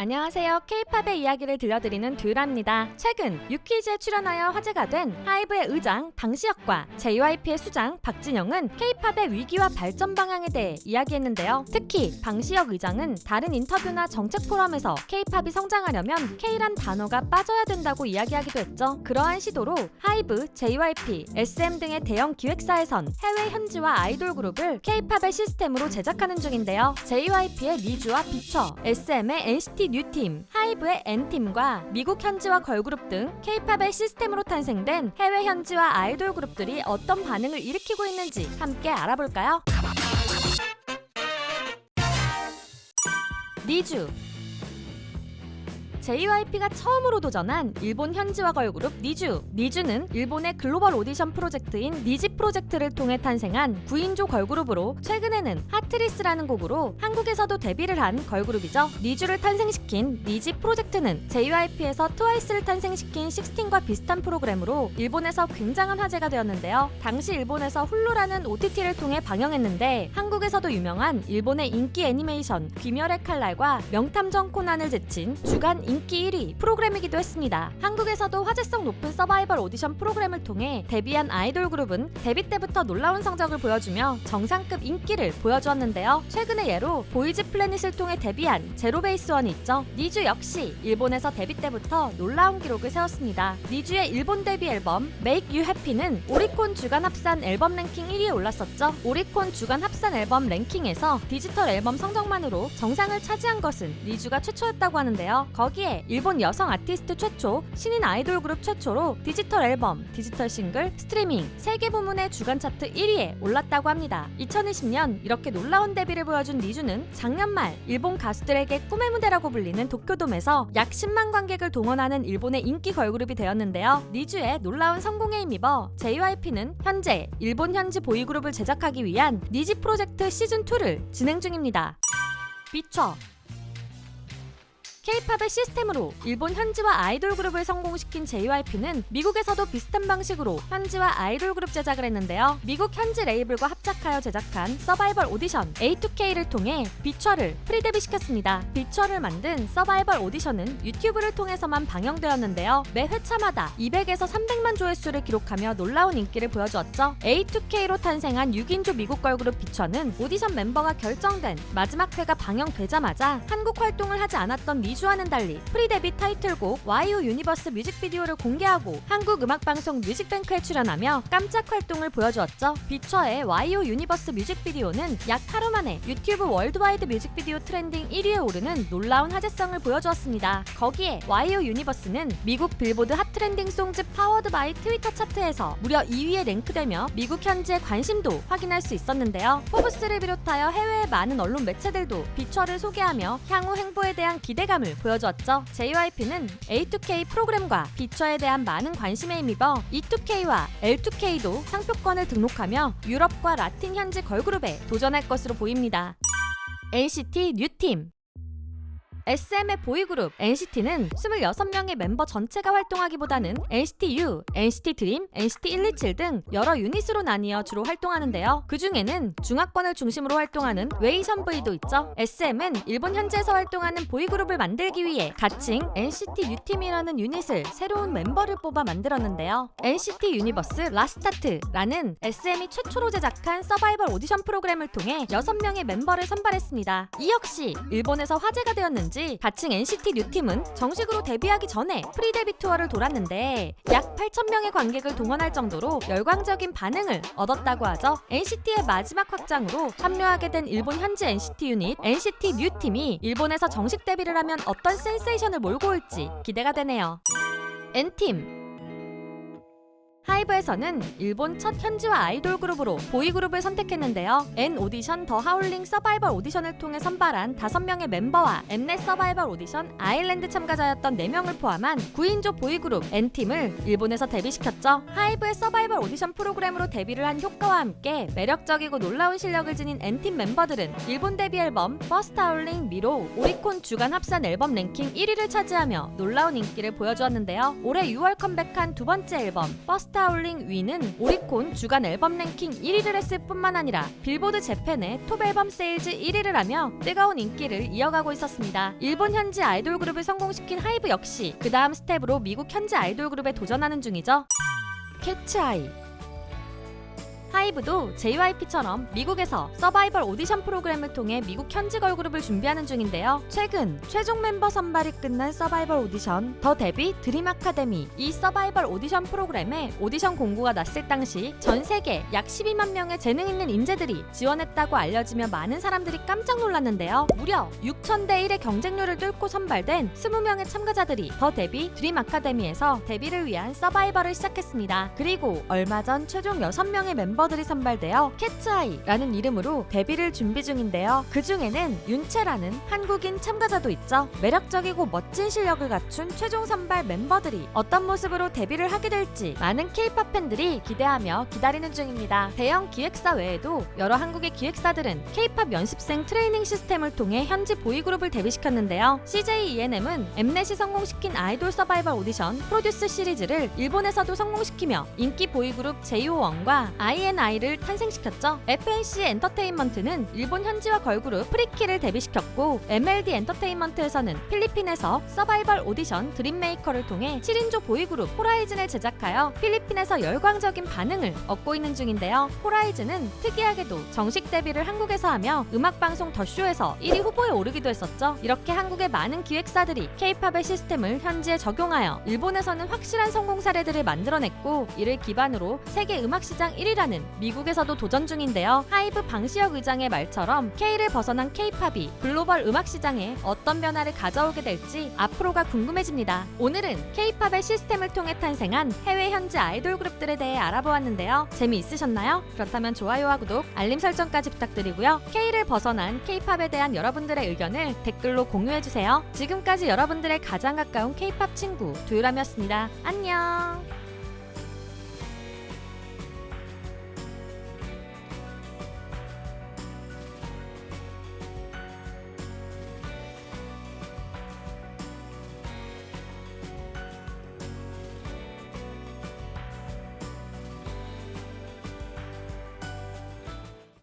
안녕하세요. K-팝의 이야기를 들려드리는 듀라입니다. 최근 유퀴즈에 출연하여 화제가 된 하이브의 의장 방시혁과 JYP의 수장 박진영은 K-팝의 위기와 발전 방향에 대해 이야기했는데요. 특히 방시혁 의장은 다른 인터뷰나 정책 포럼에서 K-팝이 성장하려면 K란 단어가 빠져야 된다고 이야기하기도 했죠. 그러한 시도로 하이브, JYP, SM 등의 대형 기획사에선 해외 현지화 아이돌 그룹을 K-팝의 시스템으로 제작하는 중인데요. JYP의 니쥬와 비처, SM의 NCT 뉴팀, 하이브의 N팀과 미국 현지화 걸그룹 등 K-팝의 시스템으로 탄생된 해외 현지화 아이돌 그룹들이 어떤 반응을 일으키고 있는지 함께 알아볼까요? 니쥬 JYP가 처음으로 도전한 일본 현지화 걸그룹 니쥬. 니쥬는 일본의 글로벌 오디션 프로젝트인 니지 프로젝트를 통해 탄생한 9인조 걸그룹으로 최근에는 하트리스라는 곡으로 한국에서도 데뷔를 한 걸그룹이죠. 니쥬를 탄생시킨 니지 프로젝트는 JYP에서 트와이스를 탄생시킨 식스틴과 비슷한 프로그램으로 일본에서 굉장한 화제가 되었는데요. 당시 일본에서 훌루라는 OTT를 통해 방영했는데 한국에서도 유명한 일본의 인기 애니메이션 귀멸의 칼날과 명탐정 코난을 제친 주간 인기 1위 프로그램이기도 했습니다. 한국에서도 화제성 높은 서바이벌 오디션 프로그램을 통해 데뷔한 아이돌 그룹은 데뷔 때부터 놀라운 성적을 보여주며 정상급 인기를 보여주었는데요. 최근의 예로 보이즈 플래닛을 통해 데뷔한 제로베이스원이 있죠. 니쥬 역시 일본에서 데뷔 때부터 놀라운 기록을 세웠습니다. 니쥬의 일본 데뷔 앨범 Make You Happy는 오리콘 주간 합산 앨범 랭킹 1위에 올랐었죠. 오리콘 주간 합산 앨범 랭킹에서 디지털 앨범 성적만으로 정상을 차지한 것은 니쥬가 최초였다고 하는데요. 거기에 일본 여성 아티스트 최초, 신인 아이돌 그룹 최초로 디지털 앨범, 디지털 싱글, 스트리밍 3개 부문의 주간 차트 1위에 올랐다고 합니다. 2020년 이렇게 놀라운 데뷔를 보여준 니쥬는 작년 말 일본 가수들에게 꿈의 무대라고 불리는 도쿄돔에서 약 10만 관객을 동원하는 일본의 인기 걸그룹이 되었는데요. 니쥬의 놀라운 성공에 힘입어 JYP는 현재 일본 현지 보이그룹을 제작하기 위한 니지 프로젝트 시즌2를 진행 중입니다. 비처 K-팝의 시스템으로 일본 현지화 아이돌 그룹을 성공시킨 JYP는 미국에서도 비슷한 방식으로 현지화 아이돌 그룹 제작을 했는데요. 미국 현지 레이블과 합작하여 제작한 서바이벌 오디션 A2K를 통해 비처를 프리데뷔시켰습니다. 비처를 만든 서바이벌 오디션은 유튜브를 통해서만 방영되었는데요. 매 회차마다 200에서 300만 조회수를 기록하며 놀라운 인기를 보여주었죠. A2K로 탄생한 6인조 미국 걸그룹 비처는 오디션 멤버가 결정된 마지막 회가 방영되자마자 한국 활동을 하지 않았던 니쥬와는 달리 프리데뷔 타이틀곡 YO 유니버스 뮤직비디오를 공개하고 한국 음악방송 뮤직뱅크에 출연하며 깜짝 활동을 보여주었죠. 비처의 YO 유니버스 뮤직비디오는 약 하루 만에 유튜브 월드와이드 뮤직비디오 트렌딩 1위에 오르는 놀라운 화제성을 보여주었습니다. 거기에 YO 유니버스는 미국 빌보드 핫 트렌딩 송즈 파워드 바이 트위터 차트에서 무려 2위에 랭크되며 미국 현지의 관심도 확인할 수 있었는데요. 포브스를 비롯하여 해외의 많은 언론 매체들도 비처를 소개하며 향후 행보에 대한 기대감을 보여주었죠. JYP는 A2K 프로그램과 비처에 대한 많은 관심에 힘입어 E2K와 L2K도 상표권을 등록하며 유럽과 라틴 현지 걸그룹에 도전할 것으로 보입니다. NCT 뉴팀 SM의 보이그룹 NCT는 26명의 멤버 전체가 활동하기보다는 NCT U, NCT 드림, NCT 127 등 여러 유닛으로 나뉘어 주로 활동하는데요. 그 중에는 중화권을 중심으로 활동하는 웨이션 V도 있죠. SM은 일본 현지에서 활동하는 보이그룹을 만들기 위해 가칭 NCT 뉴팀이라는 유닛을 새로운 멤버를 뽑아 만들었는데요. NCT 유니버스 라스타트라는 SM이 최초로 제작한 서바이벌 오디션 프로그램을 통해 6명의 멤버를 선발했습니다. 이 역시 일본에서 화제가 되었는지 가칭 NCT 뉴팀은 정식으로 데뷔하기 전에 프리데뷔 투어를 돌았는데 약 8,000명의 관객을 동원할 정도로 열광적인 반응을 얻었다고 하죠. NCT의 마지막 확장으로 합류하게 된 일본 현지 NCT 유닛 NCT 뉴팀이 일본에서 정식 데뷔를 하면 어떤 센세이션을 몰고 올지 기대가 되네요. N팀 하이브에서는 일본 첫 현지화 아이돌 그룹으로 보이그룹을 선택했는데요. N 오디션 더 하울링 서바이벌 오디션을 통해 선발한 5명의 멤버와 N넷 서바이벌 오디션 아일랜드 참가자였던 4명을 포함한 9인조 보이그룹 N팀을 일본에서 데뷔시켰죠. 하이브의 서바이벌 오디션 프로그램으로 데뷔를 한 효과와 함께 매력적이고 놀라운 실력을 지닌 N팀 멤버들은 일본 데뷔 앨범 퍼스트 하울링 미로 오리콘 주간 합산 앨범 랭킹 1위를 차지하며 놀라운 인기를 보여주었는데요. 올해 6월 컴백한 두 번째 앨범 퍼스트 스타올링 위는 오리콘 주간 앨범 랭킹 1위를 했을 뿐만 아니라 빌보드 재팬의 톱 앨범 세일즈 1위를 하며 뜨거운 인기를 이어가고 있었습니다. 일본 현지 아이돌 그룹을 성공시킨 하이브 역시 그 다음 스텝으로 미국 현지 아이돌 그룹에 도전하는 중이죠. 캐츠아이. 하이브도 JYP처럼 미국에서 서바이벌 오디션 프로그램을 통해 미국 현지 걸그룹을 준비하는 중인데요. 최근 최종 멤버 선발이 끝난 서바이벌 오디션 더 데뷔 드림 아카데미, 이 서바이벌 오디션 프로그램에 오디션 공고가 났을 당시 전 세계 약 12만 명의 재능 있는 인재들이 지원했다고 알려지며 많은 사람들이 깜짝 놀랐는데요. 무려 6,000대 1의 경쟁률을 뚫고 선발된 20명의 참가자들이 더 데뷔 드림 아카데미에서 데뷔를 위한 서바이벌을 시작했습니다. 그리고 얼마 전 최종 6명의 멤버들이 선발되어 캐츠아이라는 이름으로 데뷔를 준비 중인데요. 그 중에는 윤채라는 한국인 참가자도 있죠. 매력적이고 멋진 실력을 갖춘 최종 선발 멤버들이 어떤 모습으로 데뷔를 하게 될지 많은 K-팝 팬들이 기대하며 기다리는 중입니다. 대형 기획사 외에도 여러 한국의 기획사들은 K-팝 연습생 트레이닝 시스템을 통해 현지 보이그룹을 데뷔시켰는데요. CJ ENM은 엠넷이 성공시킨 아이돌 서바이벌 오디션 프로듀스 시리즈를 일본에서도 성공시키며 인기 보이그룹 JO1과 INI를 탄생시켰죠. FNC 엔터테인먼트는 일본 현지화 걸그룹 프리키를 데뷔시켰고, MLD 엔터테인먼트에서는 필리핀에서 서바이벌 오디션 드림메이커를 통해 7인조 보이그룹 호라이즌을 제작하여 필리핀에서 열광적인 반응을 얻고 있는 중인데요. 호라이즌은 특이하게도 정식 데뷔를 한국에서 하며 음악방송 더쇼에서 1위 후보에 오르기도 했었죠. 이렇게 한국의 많은 기획사들이 K-팝의 시스템을 현지에 적용하여 일본에서는 확실한 성공 사례들을 만들어냈고, 이를 기반으로 세계 음악시장 1위라는 미국에서도 도전 중인데요. 하이브 방시혁 의장의 말처럼 K를 벗어난 K-팝이 글로벌 음악 시장에 어떤 변화를 가져오게 될지 앞으로가 궁금해집니다. 오늘은 K-팝의 시스템을 통해 탄생한 해외 현지 아이돌 그룹들에 대해 알아보았는데요. 재미있으셨나요? 그렇다면 좋아요와 구독, 알림 설정까지 부탁드리고요. K를 벗어난 K-팝에 대한 여러분들의 의견을 댓글로 공유해주세요. 지금까지 여러분들의 가장 가까운 K-팝 친구 두유람이었습니다. 안녕.